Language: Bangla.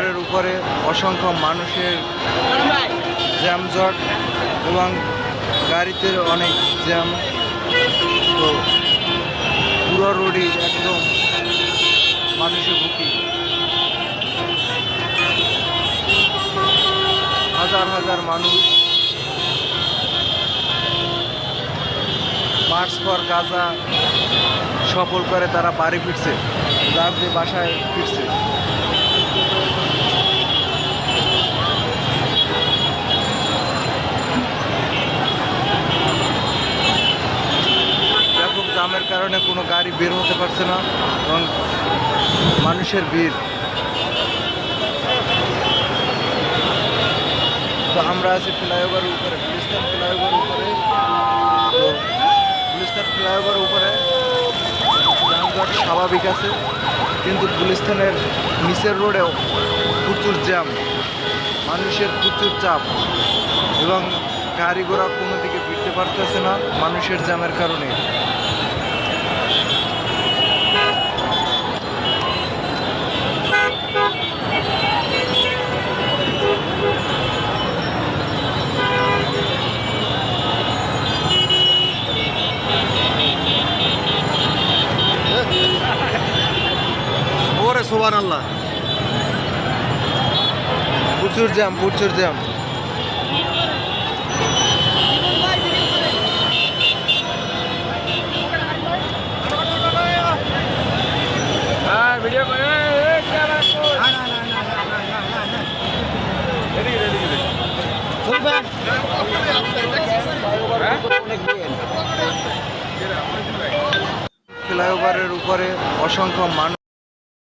ফ্লাইওভারের উপরে অসংখ্য মানুষের জ্যামজট এবং গাড়িতে অনেক জ্যাম। তো পুরো রোডই একদম মানুষে ভুগি। হাজার হাজার মানুষ মার্চ ফর গাজা সফল করে তারা বাড়ি ফিরছে, যার যে বাসায় ফিরছে। ব্যাপক জামের কারণে কোনো গাড়ি বের হতে পারছে না এবং মানুষের ভিড়। তো আমরা আছি ফ্লাইওভারের উপরে, গুলিস্তান ফ্লাইওভার উপরে। তো গুলিস্তান ফ্লাইওভার উপরে যানজট স্বাভাবিক আছে, কিন্তু গুলিস্তানের নিচের রোডেও প্রচুর জ্যাম, মানুষের প্রচুর চাপ এবং গাড়ি ঘোড়া কোনো দিকে ফিরতে পারতেছে না মানুষের জ্যামের কারণে। ওরে সুবহানাল্লাহ, প্রচুর জ্যাম, প্রচুর জ্যাম। ভিডিও ফ্লাইওভারের উপরে অসংখ্য মানুষ